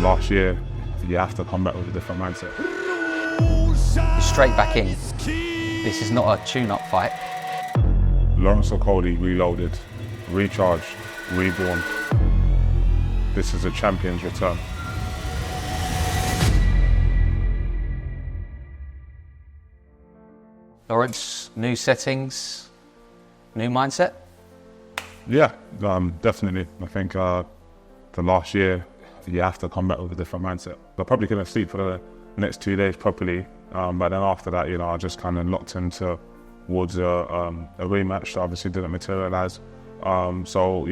last year, you have to come back with a different mindset. You're straight back in. This is not a tune-up fight. Lawrence Okolie reloaded, recharged, reborn. This is a champion's return. Lawrence, new settings, new mindset? Yeah, definitely. I think the last year, you have to come back with a different mindset. I probably couldn't sleep for the next 2 days properly, but then after that, I just kind of locked into towards a rematch that obviously didn't materialise. So,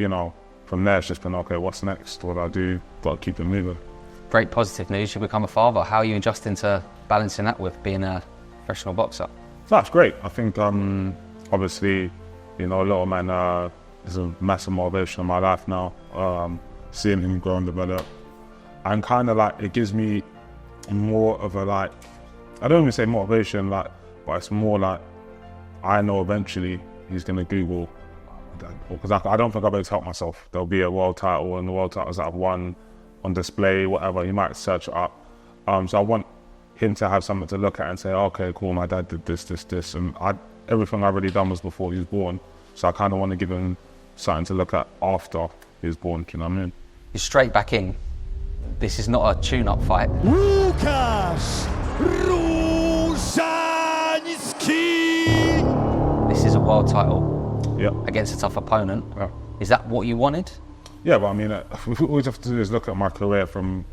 from there it's just been, okay, what's next? What do I do? Got to keep it moving. Great positive news, you become a father. How are you adjusting to balancing that with being a professional boxer? That's great. I think, obviously, a little man is a massive motivation in my life now. Seeing him grow and develop. And kind of it gives me more of a I don't even say motivation, but it's more I know eventually he's going to Google, because I don't think I'll be able to help myself. There'll be a world title, and the world titles that I've won on display, whatever, he might search it up. So I want him to have something to look at and say, okay, cool, my dad did this. And everything I've already done was before he was born. So I kind of want to give him something to look at after he was born, you know what I mean? You're straight back in. This is not a tune-up fight. This is a world title against a tough opponent. Yeah. Is that what you wanted? Yeah, but I mean, all you have to do is look at my career from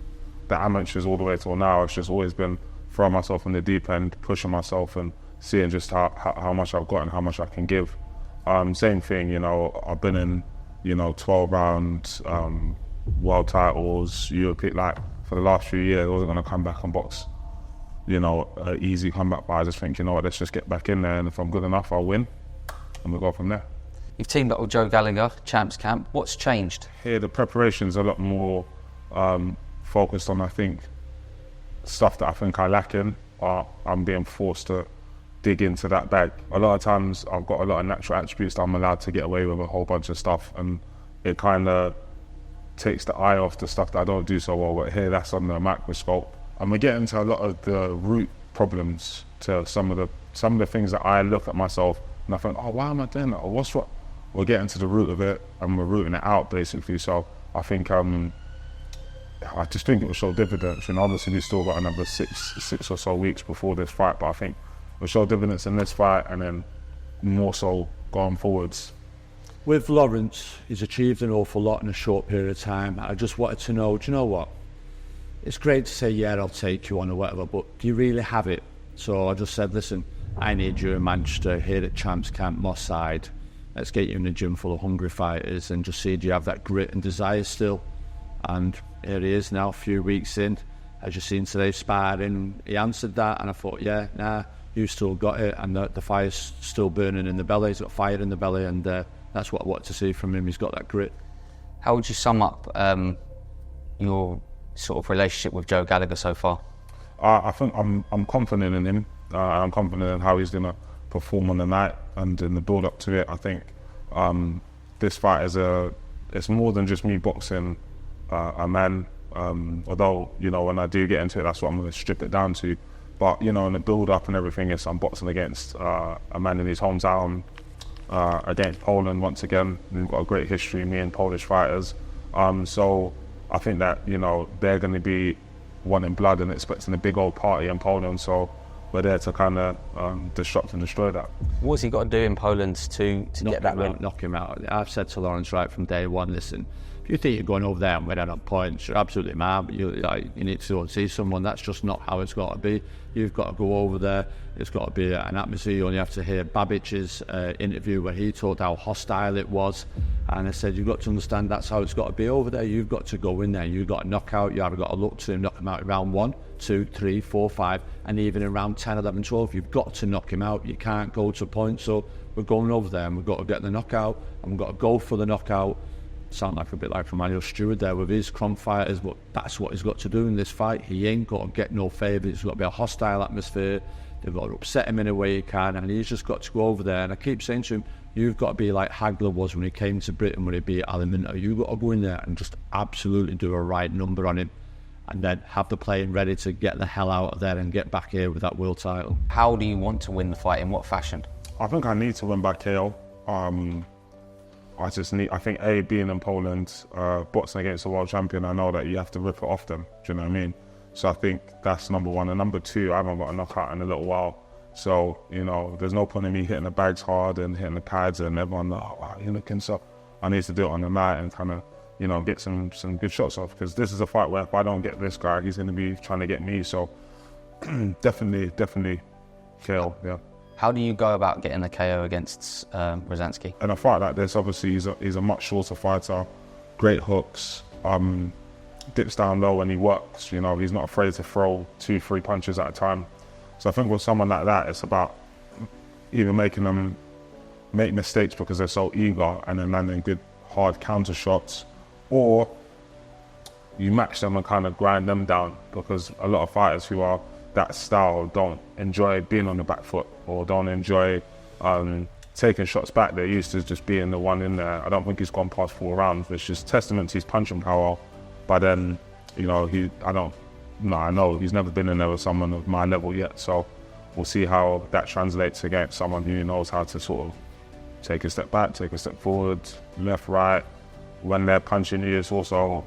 the amateurs all the way till now. It's just always been throwing myself in the deep end, pushing myself and seeing just how much I've got and how much I can give. Same thing, I've been in, 12 rounds, world titles, European, for the last few years. I wasn't going to come back and box, an easy comeback, but I just think, let's just get back in there, and if I'm good enough, I'll win, and we'll go from there. You've teamed up with Joe Gallagher, Champs Camp. What's changed? Here, the preparation's a lot more focused on, I think, stuff that I think I lack in. I'm being forced to dig into that bag. A lot of times, I've got a lot of natural attributes that I'm allowed to get away with a whole bunch of stuff, and it kind of takes the eye off the stuff that I don't do so well. But here, that's on the microscope. And we get into a lot of the root problems to some of the things that I look at myself and I think, oh, why am I doing that? Or what's what? We're getting to the root of it, and we're rooting it out, basically. So I think I just think it will show dividends. Obviously, we've still got another six or so weeks before this fight, but I think we'll show dividends in this fight, and then more so going forwards. With Lawrence, he's achieved an awful lot in a short period of time. I just wanted to know, do you know what? It's great to say, yeah, I'll take you on or whatever, but do you really have it? So I just said, listen, I need you in Manchester, here at Champs Camp, Moss Side. Let's get you in a gym full of hungry fighters and just see, do you have that grit and desire still? And here he is now, a few weeks in. As you've seen today, sparring, he answered that, and I thought, yeah, nah, you still got it, and the fire's still burning in the belly. He's got fire in the belly, and that's what I wanted to see from him. He's got that grit. How would you sum up your sort of relationship with Joe Gallagher so far? I think I'm confident in him. I'm confident in how he's going to perform on the night and in the build-up to it. I think this fight it's more than just me boxing a man. Although, when I do get into it, that's what I'm going to strip it down to. But, in the build-up and everything, I'm boxing against a man in his hometown, against Poland once again. We've got a great history, me and Polish fighters. So I think that, they're going to be wanting blood and expecting a big old party in Poland. So we're there to kind of disrupt and destroy that. What's he got to do in Poland to get that win? Knock him out. I've said to Lawrence right from day one, listen, if you think you're going over there and winning on points, you're absolutely mad, but you need to go and see someone. That's just not how it's got to be. You've got to go over there. It's got to be an atmosphere. You only have to hear Babic's interview where he talked how hostile it was. And I said, you've got to understand that's how it's got to be over there. You've got to go in there. You've got to knock out. You've got to look to him, knock him out in round 1, 2, 3, 4, 5, and even in round 10, 11, 12. You've got to knock him out. You can't go to points. So we're going over there and we've got to get the knockout, and we've got to go for the knockout. Sound like a bit like Emmanuel Stewart there with his crumb fighters, but that's what he's got to do in this fight. He ain't got to get no favours. It's got to be a hostile atmosphere. They've got to upset him in a way he can, and he's just got to go over there. And I keep saying to him, you've got to be like Hagler was when he came to Britain, when he beat Ali Minter. You've got to go in there and just absolutely do a right number on him. and then have the playing ready to get the hell out of there and get back here with that world title. How do you want to win the fight? In what fashion? I think I need to win by KO. I think being in Poland, boxing against a world champion, I know that you have to rip it off them. Do you know what I mean? So I think that's number one. And number two, I haven't got a knockout in a little while. So, you know, there's no point in me hitting the bags hard and hitting the pads and everyone, oh, wow, you're looking so. I need to do it on the mat and kind of, you know, get some good shots off, because this is a fight where if I don't get this guy, he's going to be trying to get me. So definitely KO, yeah. How do you go about getting the KO against Rosansky? In a fight like this, obviously he's a much shorter fighter, great hooks, dips down low when he works. You know, he's not afraid to throw 2-3 punches at a time. So I think with someone like that, it's about either making them make mistakes because they're so eager and then landing good hard counter shots, or you match them and kind of grind them down, because a lot of fighters who are that style don't enjoy being on the back foot or don't enjoy taking shots back. They're used to just being the one in there. I don't think he's gone past 4 rounds, which is testament to his punching power. But then, you know, I know he's never been in there with someone of my level yet. So we'll see how that translates against someone who knows how to sort of take a step back, take a step forward, left, right. When they're punching you, it's also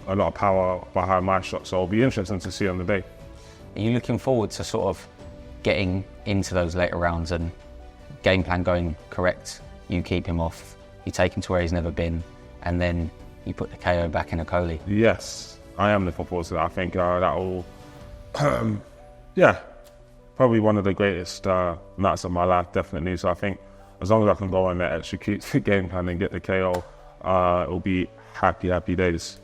a lot of power behind my shot. So it'll be interesting to see on the day. Are you looking forward to sort of getting into those later rounds and game plan going correct? You keep him off, you take him to where he's never been, and then you put the KO back in Okolie? Yes, I am looking forward to that. I think that will, probably one of the greatest nights of my life, definitely. So I think as long as I can go in there, execute the game plan and get the KO, it'll be happy days.